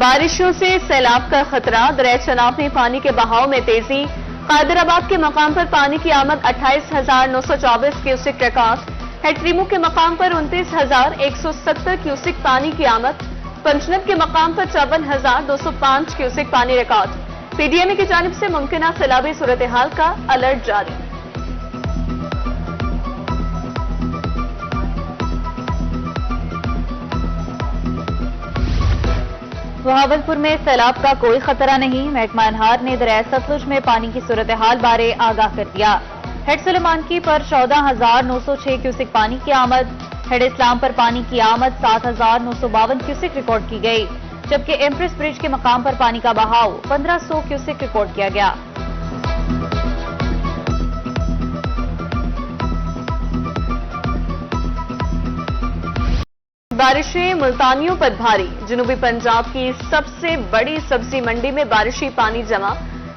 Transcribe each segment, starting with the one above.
بارشوں سے سیلاب کا خطرہ، دریائے چناب میں پانی کے بہاؤ میں تیزی، حیدرآباد کے مقام پر پانی کی آمد 28,924 کیوسک ریکارڈ، ہیٹریمو کے مقام پر 29,170 کیوسک پانی کی آمد، پنجنب کے مقام پر 54,205 کیوسک پانی ریکارڈ۔ پی ڈی ایم اے کی جانب سے ممکنہ سیلابی صورتحال کا الرٹ جاری۔ بہاولپور میں سیلاب کا کوئی خطرہ نہیں، محکمہ انہار نے دریائے ستلج میں پانی کی صورتحال بارے آگاہ کر دیا۔ ہیڈ سلیمانکی پر 14,906 کیوسک پانی کی آمد، ہیڈ اسلام پر پانی کی آمد 7,952 کیوسک ریکارڈ کی گئی، جبکہ ایمپریس برج کے مقام پر پانی کا بہاؤ 1,500 کیوسک ریکارڈ کیا گیا۔ بارشیں ملتانیوں پر بھاری، جنوبی پنجاب کی سب سے بڑی سبزی منڈی میں بارشی پانی جمع،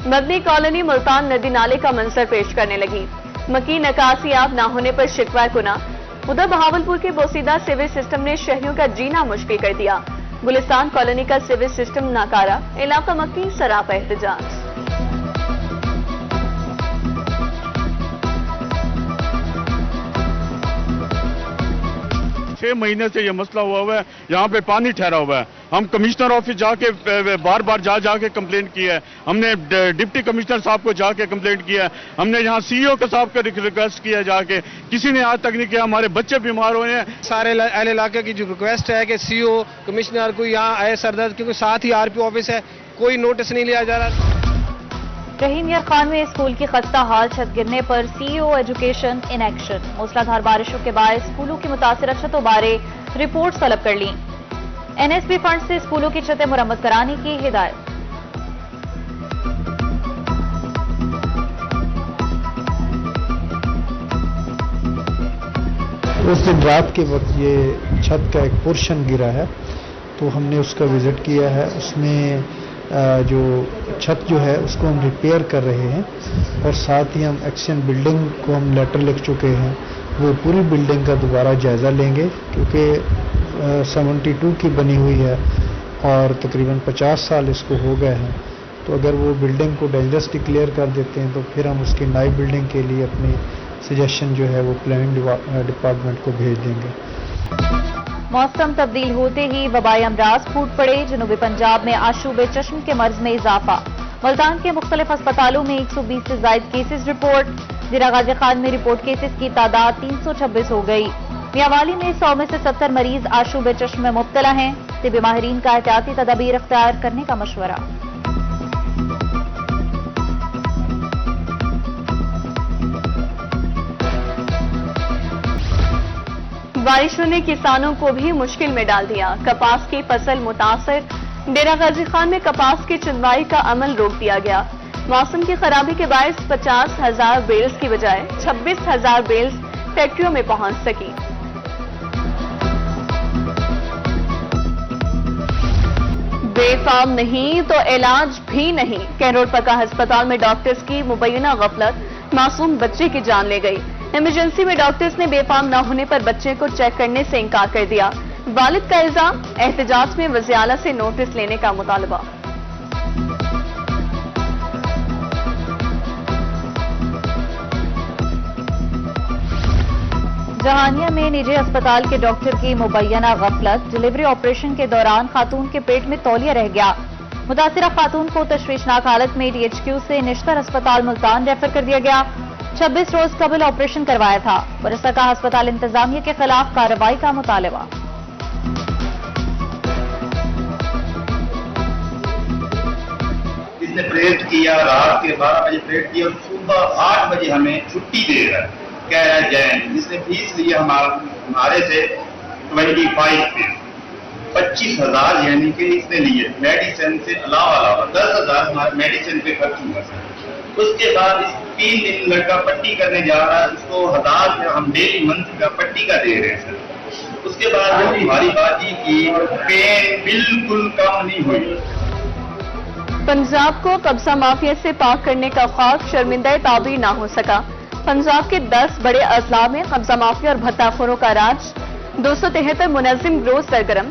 مدنی کالونی ملتان ندی نالے کا منظر پیش کرنے لگی، مکی نکاسی آب نہ ہونے پر شکوہ کنا۔ ادھر بہاولپور کے بوسیدہ سیویج سسٹم نے شہریوں کا جینا مشکل کر دیا، گلستان کالونی کا سیویج سسٹم ناکارہ، علاقہ مکی سراپا احتجاج۔ 6 مہینے سے یہ مسئلہ ہوا ہے، یہاں پہ پانی ٹھہرا ہوا ہے۔ ہم کمشنر آفس جا کے بار بار جا کے کمپلینٹ کی ہے، ہم نے ڈپٹی کمشنر صاحب کو جا کے کمپلینٹ کیا ہے، ہم نے یہاں سی او کے صاحب کو ریکویسٹ کیا جا کے، کسی نے آج تک نہیں کیا۔ ہمارے بچے بیمار ہوئے ہیں۔ سارے اہل علاقے کی جو ریکویسٹ ہے کہ سی او کمشنر کو یہاں آئے سردرد، کیونکہ ساتھ ہی آر پی آفس ہے، کوئی نوٹس نہیں لیا جا رہا۔ رحیم یار خان میں اسکول کی خستہ حال چھت گرنے پر سی او ایجوکیشن ان ایکشن، موسلادھار بارشوں کے باعث اسکولوں کی متاثرہ چھتوں بارے رپورٹ طلب کر لیں، این ایس پی فنڈ سے اسکولوں کی چھتیں مرمت کرانے کی ہدایت۔ اس دن رات کے وقت یہ چھت کا ایک پورشن گرا ہے، تو ہم نے اس کا وزٹ کیا ہے۔ اس میں جو چھت جو ہے اس کو ہم ریپیئر کر رہے ہیں، اور ساتھ ہی ہم ایکشن بلڈنگ کو ہم لیٹر لکھ چکے ہیں، وہ پوری بلڈنگ کا دوبارہ جائزہ لیں گے، کیونکہ 72 کی بنی ہوئی ہے اور تقریباً 50 سال اس کو ہو گئے ہیں، تو اگر وہ بلڈنگ کو ڈینجرس ڈکلیئر کر دیتے ہیں تو پھر ہم اس کی نئی بلڈنگ کے لیے اپنی سجیشن جو ہے وہ پلاننگ ڈپارٹمنٹ کو بھیج دیں گے۔ موسم تبدیل ہوتے ہی وبائی امراض پھوٹ پڑے، جنوبی پنجاب میں آشوب چشم کے مرض میں اضافہ، ملتان کے مختلف اسپتالوں میں 120 سے زائد کیسز رپورٹ، ضلع غازی خان میں رپورٹ کیسز کی تعداد 326 ہو گئی، میاوالی میں 100 میں سے 70 مریض آشوب چشم میں مبتلا ہیں، طبی ماہرین کا احتیاطی تدابیر اختیار کرنے کا مشورہ۔ بارشوں نے کسانوں کو بھی مشکل میں ڈال دیا، کپاس کی فصل متاثر، ڈیرہ غازی خان میں کپاس کی چنوائی کا عمل روک دیا گیا، موسم کی خرابی کے باعث 50,000 بیلز کی بجائے 26,000 بیلز فیکٹریوں میں پہنچ سکی۔ بے فارم نہیں تو علاج بھی نہیں، کیرول پکا ہسپتال میں ڈاکٹرز کی مبینہ غفلت معصوم بچے کی جان لے گئی، ایمرجنسی میں ڈاکٹرز نے بے فارم نہ ہونے پر بچے کو چیک کرنے سے انکار کر دیا، والد کا الزام، احتجاج میں وزیر اعلیٰ سے نوٹس لینے کا مطالبہ۔ جہانیہ میں نجی اسپتال کے ڈاکٹر کی مبینہ غفلت، ڈلیوری آپریشن کے دوران خاتون کے پیٹ میں تولیہ رہ گیا، متاثرہ خاتون کو تشویشناک حالت میں ڈی ایچ کیو سے نشتر اسپتال ملتان ریفر کر دیا گیا، 26 روز قبل آپریشن کروایا تھا، ورثہ ہسپتال انتظامیہ کے خلاف کارروائی کا مطالبہ۔ اس نے پریڈ کیا، رات کے 12 بجے پریڈ کیا، اور صبح 8 بجے ہمیں چھٹی دے رہا ہے، کہہ رہا ہے جین، جس نے فیس لیا ہمارے سے 25 پہ 25,000، یعنی کہ اس نے لیے میڈیسن سے علاوہ 10,000 ہمارے میڈیسن پہ خرچ ہوا سر۔ اس کے بعد اس 3 دن لڑکا پٹی کرنے جا رہا ہے، اس کو 1000 ہم ڈیلی منتھ کا پٹی کا دے رہے ہیں سر۔ اس کے بعد جب ہماری بات یہ کی، پین بالکل کم نہیں ہوئی۔ پنجاب کو قبضہ مافیا سے پاک کرنے کا خواب شرمندہ تعبیر نہ ہو سکا، پنجاب کے 10 بڑے اضلاع میں قبضہ مافیا اور بھتہ خوروں کا راج، 273 منظم گروہ سرگرم،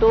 2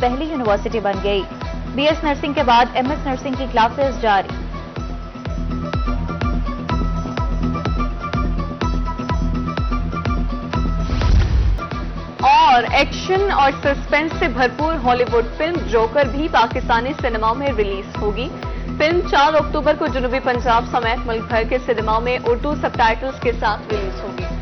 پہلی یونیورسٹی بن گئی. بی ایس نرسنگ کے بعد ایم ایس نرسنگ کی کلاسز جاری. اور ایکشن اور سسپینس سے بھرپور ہالی ووڈ فلم جوکر بھی پاکستانی سینماؤں میں ریلیز ہوگی. فلم 4 اکتوبر کو جنوبی پنجاب سمیت ملک بھر کے سینماؤں میں اردو سب ٹائٹلز کے ساتھ ریلیز ہوگی.